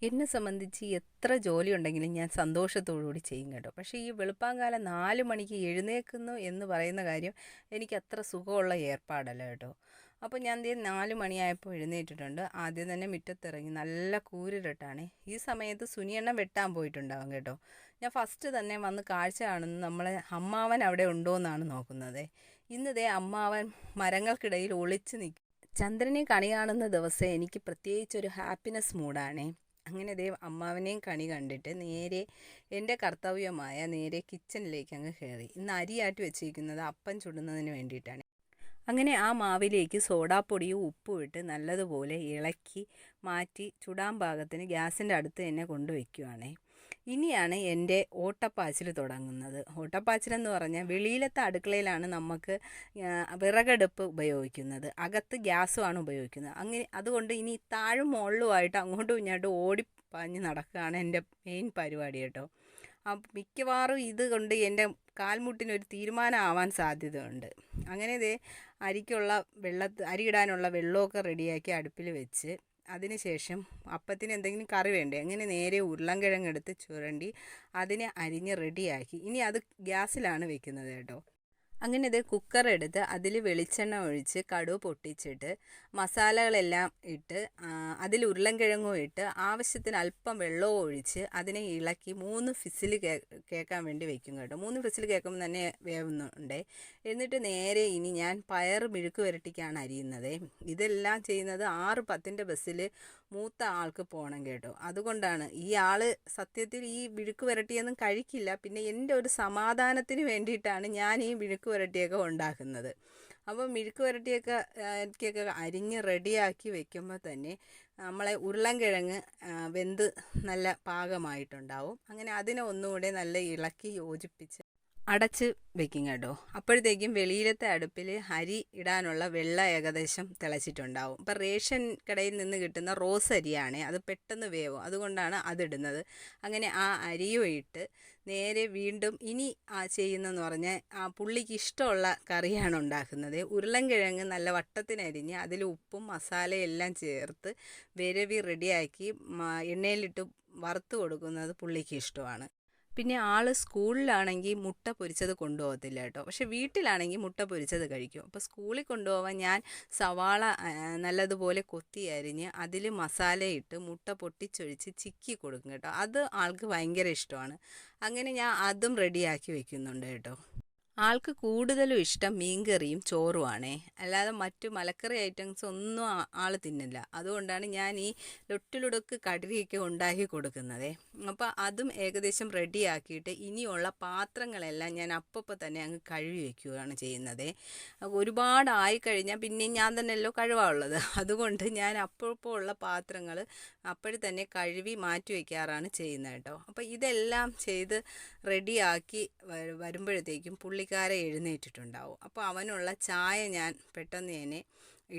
എന്നെ സംബന്ധിച്ച് എത്ര ജോലി ഉണ്ടെങ്കിലും ഞാൻ സന്തോഷത്തോടുകൂടി ചെയ്യും കേട്ടോ. പക്ഷേ ഈ വെളുപ്പാങ്കാലം 4 മണിക്ക് എഴുന്നേൽക്കുന്നു എന്ന് പറയുന്ന കാര്യം എനിക്ക് അത്ര സുഖമുള്ള ഏർപ്പാടല്ല കേട്ടോ. അപ്പോൾ ഞാൻ ദേ 4 മണിയായപ്പോൾ എഴുന്നേറ്റിട്ടുണ്ട്. ആദ്യം തന്നെ മുറ്റത്തിറങ്ങി നല്ല കൂരിരുട്ടാണ്. ഈ സമയത്ത് സുനിയണ്ണൻ വെട്ടാൻ പോയിട്ടുണ്ടാവും കേട്ടോ. ഞാൻ ഫസ്റ്റ് തന്നെ വന്ന് കാഴ്ച കാണുന്നത് നമ്മളെ അമ്മാവൻ അവിടെ ഉണ്ടോ എന്നാണ് നോക്കുന്നത്. ഇന്ന് ദേ അമ്മാവൻ മരങ്ങൾക്കിടയിൽ ഒളിച്ച് നിൽക്കും. ചന്ദ്രനെ കണി കാണുന്ന ദിവസം എനിക്ക് പ്രത്യേകിച്ചൊരു ഹാപ്പിനെസ് മൂഡാണേ. അങ്ങനെ ദേ അമ്മാവനെയും കണി കണ്ടിട്ട് നേരെ എൻ്റെ കർത്തവ്യമായ നേരെ കിച്ചണിലേക്ക് അങ്ങ് കയറി. ഇന്ന് അരിയാട്ടി വെച്ചിരിക്കുന്നത് അപ്പം ചുടുന്നതിന് വേണ്ടിയിട്ടാണ്. അങ്ങനെ ആ മാവിലേക്ക് സോഡാപ്പൊടിയും ഉപ്പും ഇട്ട് നല്ലതുപോലെ ഇളക്കി മാറ്റി ചുടാൻ പാകത്തിന് ഗ്യാസിൻ്റെ അടുത്ത് തന്നെ കൊണ്ടുവയ്ക്കുവാണേ. ഇനിയാണ് എൻ്റെ ഓട്ടപ്പാച്ചിൽ തുടങ്ങുന്നത്. ഓട്ടപ്പാച്ചിലെന്ന് പറഞ്ഞാൽ വെളിയിലത്തെ അടുക്കളയിലാണ് നമുക്ക് വിറകടുപ്പ് ഉപയോഗിക്കുന്നത്, അകത്ത് ഗ്യാസുമാണ് ഉപയോഗിക്കുന്നത്. അങ്ങനെ അതുകൊണ്ട് ഇനി താഴും മുകളിലുമായിട്ട് അങ്ങോട്ടും ഇങ്ങോട്ടും ഓടിപ്പാഞ്ഞ് നടക്കുകയാണ് എൻ്റെ മെയിൻ പരിപാടി കേട്ടോ. മിക്കവാറും ഇത് കൊണ്ട് എൻ്റെ കാൽമുട്ടിനൊരു തീരുമാനമാവാൻ സാധ്യതയുണ്ട്. അങ്ങനെ ദേ അരി ഇടാനുള്ള വെള്ളമൊക്കെ റെഡിയാക്കി അടുപ്പിൽ വെച്ച് അതിനുശേഷം അപ്പത്തിന് എന്തെങ്കിലും കറി വേണ്ടേ, അങ്ങനെ നേരെ ഉരുളൻകിഴങ്ങെടുത്ത് ചുരണ്ടി അതിനെ അരിഞ്ഞ് റെഡിയാക്കി. ഇനി അത് ഗ്യാസിലാണ് വെക്കുന്നത് കേട്ടോ. അങ്ങനെ ഇത് കുക്കർ എടുത്ത് അതിൽ വെളിച്ചെണ്ണ ഒഴിച്ച് കടുക് പൊട്ടിച്ചിട്ട് മസാലകളെല്ലാം ഇട്ട് അതിൽ ഉരുളൻകിഴങ്ങും ഇട്ട് ആവശ്യത്തിന് അല്പം വെള്ളവും ഒഴിച്ച് അതിനെ ഇളക്കി 3 ഫിസിൽ കേൾക്കാൻ വേണ്ടി വെക്കും കേട്ടോ. 3 ഫിസിൽ കേൾക്കുമ്പോൾ തന്നെ വേവുന്നുണ്ട്. എന്നിട്ട് നേരെ ഇനി ഞാൻ പയർ മെഴുക്ക് പുരട്ടിക്കാണ് അരിയുന്നത്. ഇതെല്ലാം ചെയ്യുന്നത് 6:10 ബസ്സിൽ മൂത്ത ആൾക്ക് പോകണം കേട്ടോ. അതുകൊണ്ടാണ് ഈ ആൾ സത്യത്തിൽ ഈ മെഴുക്ക് പുരട്ടിയൊന്നും കഴിക്കില്ല. പിന്നെ എൻ്റെ ഒരു സമാധാനത്തിന് വേണ്ടിയിട്ടാണ് ഞാൻ ഈ മെഴുക്ക് പുരട്ടിയൊക്കെ ഉണ്ടാക്കുന്നത്. അപ്പോൾ മെഴുക്ക് പുരട്ടിയൊക്കെ എനിക്കൊക്കെ അരിഞ്ഞ് റെഡിയാക്കി വെക്കുമ്പോൾ തന്നെ നമ്മളെ ഉരുളൻകിഴങ്ങ് വെന്ത് നല്ല പാകമായിട്ടുണ്ടാവും. അങ്ങനെ അതിനെ ഒന്നുകൂടെ നല്ല ഇളക്കി യോജിപ്പിച്ച് അടച്ച് വെക്കും കേട്ടോ. അപ്പോഴത്തേക്കും വെളിയിലത്തെ അടുപ്പിൽ അരി ഇടാനുള്ള വെള്ളം ഏകദേശം തിളച്ചിട്ടുണ്ടാവും. ഇപ്പം റേഷൻ കടയിൽ നിന്ന് കിട്ടുന്ന റോസ് അരിയാണ്, അത് പെട്ടെന്ന് വേവും, അതുകൊണ്ടാണ് അതിടുന്നത്. അങ്ങനെ ആ അരിയും ഇട്ട് നേരെ വീണ്ടും ഇനി ചെയ്യുന്നതെന്ന് പറഞ്ഞാൽ പുള്ളിക്ക് ഇഷ്ടമുള്ള കറിയാണ് ഉണ്ടാക്കുന്നത്. ഉരുളൻകിഴങ്ങ് നല്ല വട്ടത്തിനരിഞ്ഞ് അതിൽ ഉപ്പും മസാലയും എല്ലാം ചേർത്ത് വിരവി റെഡിയാക്കി എണ്ണയിലിട്ട് വറുത്ത് കൊടുക്കുന്നത് പുള്ളിക്ക് ഇഷ്ടമാണ്. പിന്നെ ആൾ സ്കൂളിലാണെങ്കിൽ മുട്ട പൊരിച്ചത് കൊണ്ടുപോകത്തില്ല കേട്ടോ. പക്ഷേ വീട്ടിലാണെങ്കിൽ മുട്ട പൊരിച്ചത് കഴിക്കും. അപ്പോൾ സ്കൂളിൽ കൊണ്ടുപോകാൻ ഞാൻ സവാള നല്ലതുപോലെ കൊത്തി അരിഞ്ഞ് അതിൽ മസാലയിട്ട് മുട്ട പൊട്ടിച്ചൊഴിച്ച് ചിക്കി കൊടുക്കും കേട്ടോ. അത് ആൾക്ക് ഭയങ്കര ഇഷ്ടമാണ്. അങ്ങനെ ഞാൻ അതും റെഡിയാക്കി വെക്കുന്നുണ്ട് കേട്ടോ. ആൾക്ക് കൂടുതലും ഇഷ്ടം മീൻകറിയും ചോറുമാണേ, അല്ലാതെ മറ്റു മലക്കറി ഐറ്റംസ് ഒന്നും ആൾ തിന്നില്ല. അതുകൊണ്ടാണ് ഞാൻ ഈ ലൊട്ടിലുടുക്ക് കടലിയൊക്കെ ഉണ്ടാക്കി കൊടുക്കുന്നത്. അപ്പോൾ അതും ഏകദേശം റെഡിയാക്കിയിട്ട് ഇനിയുള്ള പാത്രങ്ങളെല്ലാം ഞാൻ അപ്പോൾ തന്നെ അങ്ങ് കഴുകി വയ്ക്കുകയാണ് ചെയ്യുന്നത്. ഒരുപാട് ആയിക്കഴിഞ്ഞാൽ പിന്നെ ഞാൻ തന്നെയല്ലോ കഴുകാനുള്ളത്. അതുകൊണ്ട് ഞാൻ അപ്പോൾ ഉള്ള പാത്രങ്ങൾ അപ്പോഴും തന്നെ കഴുകി മാറ്റി വയ്ക്കാറാണ് ചെയ്യുന്നത് കേട്ടോ. അപ്പോൾ ഇതെല്ലാം ചെയ്ത് റെഡിയാക്കി വരുമ്പോഴത്തേക്കും പുള്ളിക്കാരെ എഴുന്നേറ്റിട്ടുണ്ടാവും. അപ്പോൾ അവനുള്ള ചായ ഞാൻ പെട്ടെന്ന് തന്നെ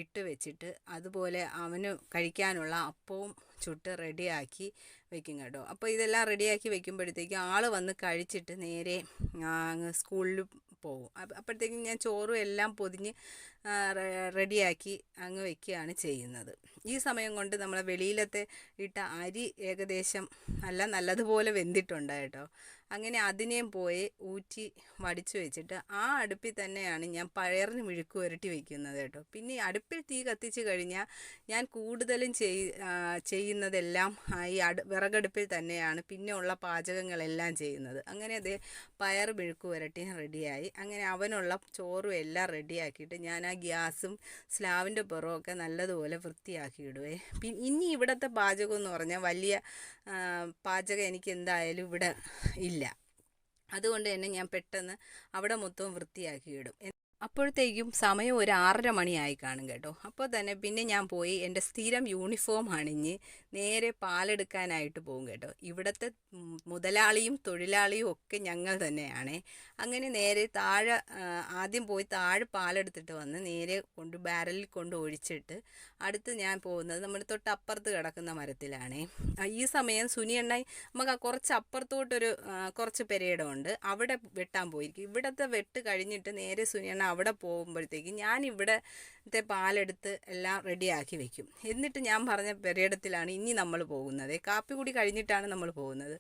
ഇട്ട് വെച്ചിട്ട് അതുപോലെ അവന് കഴിക്കാനുള്ള അപ്പവും ചുട്ട് റെഡിയാക്കി വെക്കും കേട്ടോ. അപ്പോൾ ഇതെല്ലാം റെഡിയാക്കി വെക്കുമ്പോഴത്തേക്കും ആൾ വന്ന് കഴിച്ചിട്ട് നേരെ അങ്ങ് സ്കൂളിൽ പോകും. അപ്പോഴത്തേക്കും ഞാൻ ചോറും എല്ലാം പൊതിഞ്ഞ് റെഡിയാക്കി അങ്ങ് വെക്കുകയാണ് ചെയ്യുന്നത്. ഈ സമയം കൊണ്ട് നമ്മളെ വെളിയിലത്തെ ഇട്ട അരി ഏകദേശം നല്ലതുപോലെ വെന്തിട്ടുണ്ട് കേട്ടോ. അങ്ങനെ അതിനെയും പോയി ഊറ്റി വടിച്ചു വെച്ചിട്ട് ആ അടുപ്പിൽ തന്നെയാണ് ഞാൻ പയറിന് മെഴുക്ക് പുരട്ടി വെക്കുന്നത് കേട്ടോ. പിന്നെ അടുപ്പിൽ തീ കത്തിച്ച് കഴിഞ്ഞാൽ ഞാൻ കൂടുതലും ചെയ്യുന്നതെല്ലാം ഈ വിറകടുപ്പിൽ തന്നെയാണ് പിന്നെ ഉള്ള പാചകങ്ങളെല്ലാം ചെയ്യുന്നത്. അങ്ങനെ അത് പയർ മെഴുക്ക് പുരട്ടി റെഡിയായി. അങ്ങനെ അവനുള്ള ചോറും എല്ലാം റെഡിയാക്കിയിട്ട് ഞാൻ ആ ഗ്യാസും സ്ലാവിൻ്റെ പുറമൊക്കെ നല്ലതുപോലെ വൃത്തിയാക്കി ഇടുവേ. ഇനി ഇവിടുത്തെ പാചകം എന്ന് പറഞ്ഞാൽ വലിയ പാചകം എനിക്ക് എന്തായാലും ഇവിടെ ഇല്ല. അതുകൊണ്ട് തന്നെ ഞാൻ പെട്ടെന്ന് അവിടെ മൊത്തവും വൃത്തിയാക്കി ഇടും. അപ്പോഴത്തേക്കും സമയം ഒരു 6:30 മണിയായി കാണും കേട്ടോ. അപ്പോൾ തന്നെ പിന്നെ ഞാൻ പോയി എൻ്റെ സ്ഥിരം യൂണിഫോം അണിഞ്ഞ് നേരെ പാലെടുക്കാനായിട്ട് പോകും കേട്ടോ. ഇവിടുത്തെ മുതലാളിയും തൊഴിലാളിയും ഒക്കെ ഞങ്ങൾ തന്നെയാണ്. അങ്ങനെ നേരെ താഴെ ആദ്യം പോയി താഴെ പാലെടുത്തിട്ട് വന്ന് നേരെ ബാരലിൽ കൊണ്ട് ഒഴിച്ചിട്ട് അടുത്ത് ഞാൻ പോകുന്നത് നമ്മുടെ തൊട്ടപ്പുറത്ത് കിടക്കുന്ന മരത്തിലാണ്. ഈ സമയം സുനിയണ്ണ നമുക്ക് കുറച്ച് അപ്പുറത്തോട്ടൊരു കുറച്ച് പെരയിടമുണ്ട്, അവിടെ വെട്ടാൻ പോയിരിക്കും. ഇവിടുത്തെ വെട്ട് കഴിഞ്ഞിട്ട് നേരെ സുനിയണ്ണ കാരണം അവിടെ പോകുമ്പോഴത്തേക്ക് ഞാൻ ഇവിടത്തെ പാലെടുത്ത് എല്ലാം റെഡിയാക്കി വെക്കും. എന്നിട്ട് ഞാൻ പറഞ്ഞ പെരയിടത്തിലാണ് ഇനി നമ്മൾ പോകുന്നത്. കാപ്പി കൂടി കഴിഞ്ഞിട്ടാണ് നമ്മൾ പോകുന്നത്.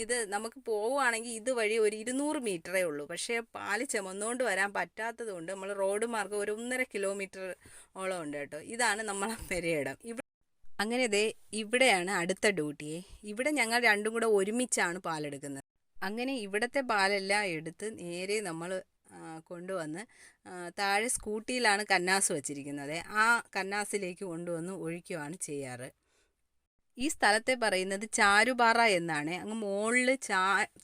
ഇത് നമുക്ക് പോവുകയാണെങ്കിൽ ഇതുവഴി ഒരു 200 മീറ്ററേ ഉള്ളൂ. പക്ഷേ പാല് ചുമന്നുകൊണ്ട് വരാൻ പറ്റാത്തത് കൊണ്ട് നമ്മൾ റോഡ് മാർഗ്ഗം ഒരു 1.5 കിലോമീറ്റർ ഓളം ഉണ്ട് കേട്ടോ. ഇതാണ് നമ്മളെ പെരയിടം. അങ്ങനെ ഇവിടെയാണ് അടുത്ത ഡ്യൂട്ടിയെ. ഇവിടെ ഞങ്ങൾ രണ്ടും കൂടെ ഒരുമിച്ചാണ് പാലെടുക്കുന്നത്. അങ്ങനെ ഇവിടുത്തെ പാലെല്ലാം എടുത്ത് നേരെ നമ്മൾ കൊണ്ടുവന്ന് താഴെ സ്കൂട്ടിയിലാണ് കന്നാസ് വച്ചിരിക്കുന്നത്. ആ കന്നാസിലേക്ക് കൊണ്ടുവന്ന് ഒഴിക്കുകയാണ് ചെയ്യാറ്. ഈ സ്ഥലത്തെ പറയുന്നത് ചാരുപാറ എന്നാണ്. അങ്ങ് മുകളിൽ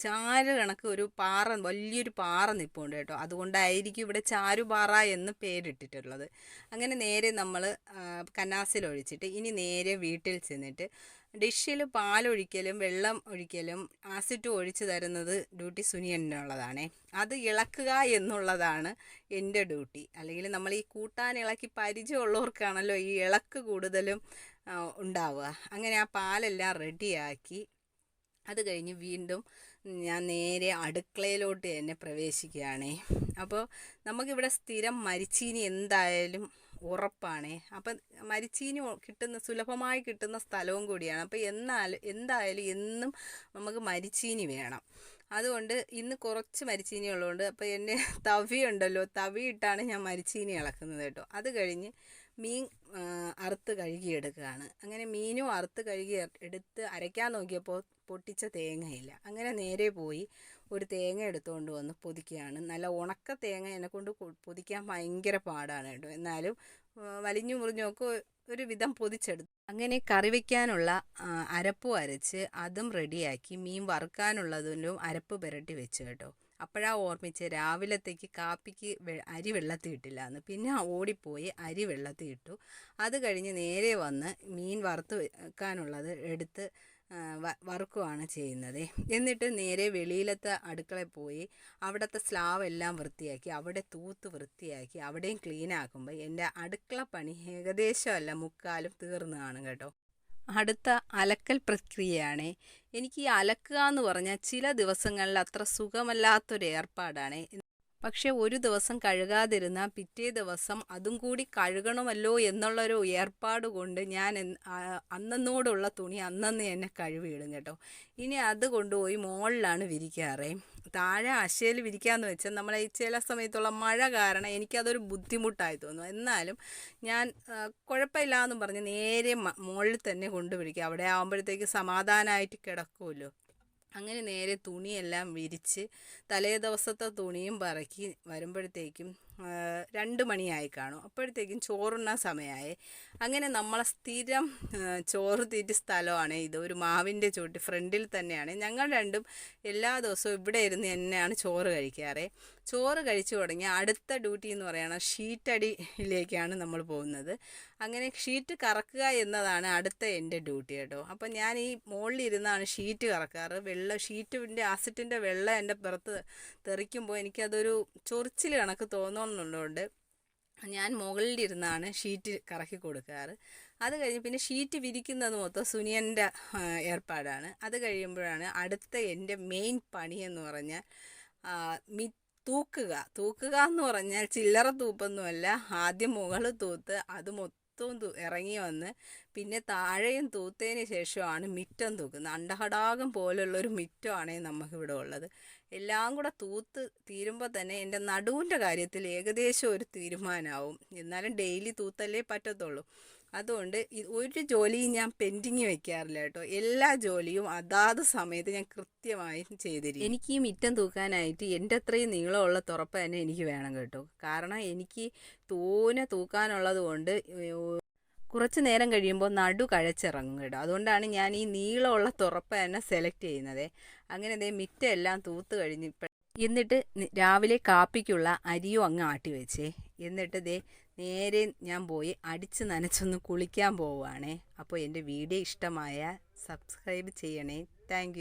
ചാര് കണക്ക് ഒരു പാറ, വലിയൊരു പാറ നിൽപ്പുണ്ട് കേട്ടോ. അതുകൊണ്ടായിരിക്കും ഇവിടെ ചാരുപാറ എന്ന് പേരിട്ടിട്ടുള്ളത്. അങ്ങനെ നേരെ നമ്മൾ കന്നാസിലൊഴിച്ചിട്ട് ഇനി നേരെ വീട്ടിൽ ചെന്നിട്ട് ഡിഷിൽ പാലൊഴിക്കലും വെള്ളം ഒഴിക്കലും ആസിഡ് ഒഴിച്ച് തരുന്നത് ഡ്യൂട്ടി സുനിയനുള്ളതാണേ. അത് ഇളക്കുക എന്നുള്ളതാണ് എൻ്റെ ഡ്യൂട്ടി. അല്ലെങ്കിൽ നമ്മൾ ഈ കൂട്ടാൻ ഇളക്കി പരിചയമുള്ളവർക്കാണല്ലോ ഈ ഇളക്ക് കൂടുതലും ഉണ്ടാവുക. അങ്ങനെ ആ പാലെല്ലാം റെഡിയാക്കി അത് കഴിഞ്ഞ് വീണ്ടും ഞാൻ നേരെ അടുക്കളയിലോട്ട് തന്നെ പ്രവേശിക്കുകയാണേ. അപ്പോൾ നമുക്കിവിടെ സ്ഥിരം മരിച്ചീനി എന്തായാലും ഉറപ്പാണേ. അപ്പം മരിച്ചീനി സുലഭമായി കിട്ടുന്ന സ്ഥലവും കൂടിയാണ്. അപ്പോൾ എന്തായാലും എന്നും നമുക്ക് മരിച്ചീനി വേണം. അതുകൊണ്ട് ഇന്ന് കുറച്ച് മരിച്ചീനി ഉള്ളതുകൊണ്ട് അപ്പോൾ എൻ്റെ തവി ഉണ്ടല്ലോ, തവി ഇട്ടാണ് ഞാൻ മരിച്ചീനി ഇളക്കുന്നത് കേട്ടോ. അത് കഴിഞ്ഞ് മീൻ അറുത്ത് കഴുകിയെടുക്കുകയാണ്. അങ്ങനെ മീനും അറുത്ത് കഴുകി എടുത്ത് അരയ്ക്കാൻ നോക്കിയപ്പോൾ പൊട്ടിച്ച തേങ്ങയില്ല. അങ്ങനെ നേരെ പോയി ഒരു തേങ്ങ എടുത്തുകൊണ്ട് വന്ന് പൊതിക്കുകയാണ്. നല്ല ഉണക്ക തേങ്ങ എന്നെക്കൊണ്ട് പൊതിക്കാൻ ഭയങ്കര പാടാണ് കേട്ടോ. എന്നാലും വലിഞ്ഞു മുറിഞ്ഞൊക്കെ ഒരു വിധം പൊതിച്ചെടുത്തു. അങ്ങനെ കറി വയ്ക്കാനുള്ള അരപ്പും അരച്ച് അതും റെഡിയാക്കി മീൻ വറുക്കാനുള്ളതിലും അരപ്പ് പുരട്ടി വെച്ചു കേട്ടോ. അപ്പോഴാണ് ഓർമ്മിച്ച് രാവിലത്തേക്ക് കാപ്പിക്ക് അരി വെള്ളത്തിൽ ഇട്ടില്ല എന്ന്. പിന്നെ ഓടിപ്പോയി അരി വെള്ളത്തിൽ ഇട്ടു. അത് കഴിഞ്ഞ് നേരെ വന്ന് മീൻ വറുത്ത് വെക്കാനുള്ളത് എടുത്ത് വറുക്കുകയാണ് ചെയ്യുന്നത്. എന്നിട്ട് നേരെ വെളിയിലത്തെ അടുക്കളയിൽ പോയി അവിടുത്തെ സ്ലാവ് എല്ലാം വൃത്തിയാക്കി അവിടെ തൂത്ത് വൃത്തിയാക്കി അവിടെയും ക്ലീൻ ആക്കുമ്പോൾ എൻ്റെ അടുക്കള പണി ഏകദേശമല്ല മുക്കാലും തീർന്നു കാണും കേട്ടോ. അടുത്ത അലക്കൽ പ്രക്രിയയാണ്. എനിക്ക് ഈ അലക്കുക എന്ന് പറഞ്ഞാൽ ചില ദിവസങ്ങളിൽ അത്ര സുഖമല്ലാത്തൊരു ഏർപ്പാടാണ്. പക്ഷെ ഒരു ദിവസം കഴുകാതിരുന്നാൽ പിറ്റേ ദിവസം അതും കൂടി കഴുകണമല്ലോ എന്നുള്ളൊരു ഏർപ്പാട് കൊണ്ട് ഞാൻ അന്നോടുള്ള തുണി അന്നന്ന് തന്നെ കഴുകിയിടും കേട്ടോ. ഇനി അത് കൊണ്ടുപോയി മുകളിലാണ് വിരിക്കാറേ. താഴെ അശയിൽ വിരിക്കാമെന്ന് വെച്ചാൽ നമ്മളെ ഈ ചില സമയത്തുള്ള മഴ കാരണം എനിക്കതൊരു ബുദ്ധിമുട്ടായി തോന്നും. എന്നാലും ഞാൻ കുഴപ്പമില്ലാന്നും പറഞ്ഞ് നേരെ മുകളിൽ തന്നെ കൊണ്ടുപിടിക്കുക. അവിടെ ആകുമ്പോഴത്തേക്ക് സമാധാനമായിട്ട് കിടക്കുമല്ലോ. അങ്ങനെ നേരെ തുണിയെല്ലാം വിരിച്ച് തലേ ദിവസത്തെ തുണിയും പറക്കി വരുമ്പോഴത്തേക്കും 2 മണിയായി കാണും. അപ്പോഴത്തേക്കും ചോറുണ്ണാൻ സമയമായി. അങ്ങനെ നമ്മളെ സ്ഥിരം ചോറ് തീറ്റി സ്ഥലമാണ് ഇത്. ഒരു മാവിൻ്റെ ചോട്ട് ഫ്രണ്ടിൽ തന്നെയാണ്. ഞങ്ങൾ രണ്ടും എല്ലാ ദിവസവും ഇവിടെ ഇരുന്ന് തന്നെയാണ് ചോറ് കഴിക്കാറ്. ചോറ് കഴിച്ചു തുടങ്ങി അടുത്ത ഡ്യൂട്ടി എന്ന് പറയുന്നത് ഷീറ്റടിയിലേക്കാണ് നമ്മൾ പോകുന്നത്. അങ്ങനെ ഷീറ്റ് കറക്കുക എന്നതാണ് അടുത്ത എൻ്റെ ഡ്യൂട്ടി കേട്ടോ. അപ്പം ഞാൻ ഈ മുകളിലിരുന്നാണ് ഷീറ്റ് കറക്കാറ്. ഷീറ്റിൻ്റെ ആസിറ്റിൻ്റെ വെള്ളം എൻ്റെ പുറത്ത് തെറിക്കുമ്പോൾ എനിക്കതൊരു ചൊറിച്ചിൽ കണക്ക് തോന്നുന്നുള്ളതുകൊണ്ട് ഞാൻ മുകളിലിരുന്നാണ് ഷീറ്റ് കറക്കി കൊടുക്കാറ്. അത് കഴിഞ്ഞ് പിന്നെ ഷീറ്റ് വിരിക്കുന്നത് മൊത്തം സുനിയൻ്റെ ഏർപ്പാടാണ്. അത് കഴിയുമ്പോഴാണ് അടുത്ത എൻ്റെ മെയിൻ പണി എന്ന് പറഞ്ഞാൽ തൂക്കുക എന്ന് പറഞ്ഞാൽ ചില്ലറ തൂപ്പൊന്നുമല്ല. ആദ്യം മുകൾ തൂത്ത് അത് മൊത്തം ഇറങ്ങി വന്ന് പിന്നെ താഴെയും തൂത്തതിന് ശേഷമാണ് മിറ്റം തൂക്കുന്നത്. അണ്ടഹടാകം പോലുള്ളൊരു മിറ്റമാണ് നമുക്കിവിടെ ഉള്ളത്. എല്ലാം കൂടെ തൂത്ത് തീരുമ്പോൾ തന്നെ എൻ്റെ നടുവിൻ്റെ കാര്യത്തിൽ ഏകദേശം ഒരു തീരുമാനമാവും. എന്നാലും ഡെയിലി തൂത്തല്ലേ പറ്റത്തുള്ളൂ. അതുകൊണ്ട് ഒരു ജോലിയും ഞാൻ പെൻഡിങ് വെക്കാറില്ല കേട്ടോ. എല്ലാ ജോലിയും അതാത് സമയത്ത് ഞാൻ കൃത്യമായും ചെയ്തിരിക്കും. എനിക്ക് ഈ മിറ്റം തൂക്കാനായിട്ട് എൻ്റെ അത്രയും നീളമുള്ള തുറപ്പ് തന്നെ എനിക്ക് വേണം കേട്ടോ. കാരണം എനിക്ക് തൂക്കാനുള്ളത് കൊണ്ട് കുറച്ച് നേരം കഴിയുമ്പോൾ നടു കഴച്ചിറങ്ങും കേട്ടോ. അതുകൊണ്ടാണ് ഞാൻ ഈ നീളമുള്ള തുറപ്പ് തന്നെ സെലക്ട് ചെയ്യുന്നത്. അങ്ങനെ മിറ്റം എല്ലാം തൂത്ത് കഴിഞ്ഞ് എന്നിട്ട് രാവിലെ കാപ്പിക്കുള്ള അരിയും അങ്ങ് ആട്ടി വെച്ചേ. എന്നിട്ട് നേരെ ഞാൻ പോയി അടിച്ച് നനച്ചൊന്ന് കുളിക്കാൻ പോവുകയാണേ. അപ്പോൾ എൻ്റെ വീഡിയോ ഇഷ്ടമായ സബ്സ്ക്രൈബ് ചെയ്യണേ. താങ്ക്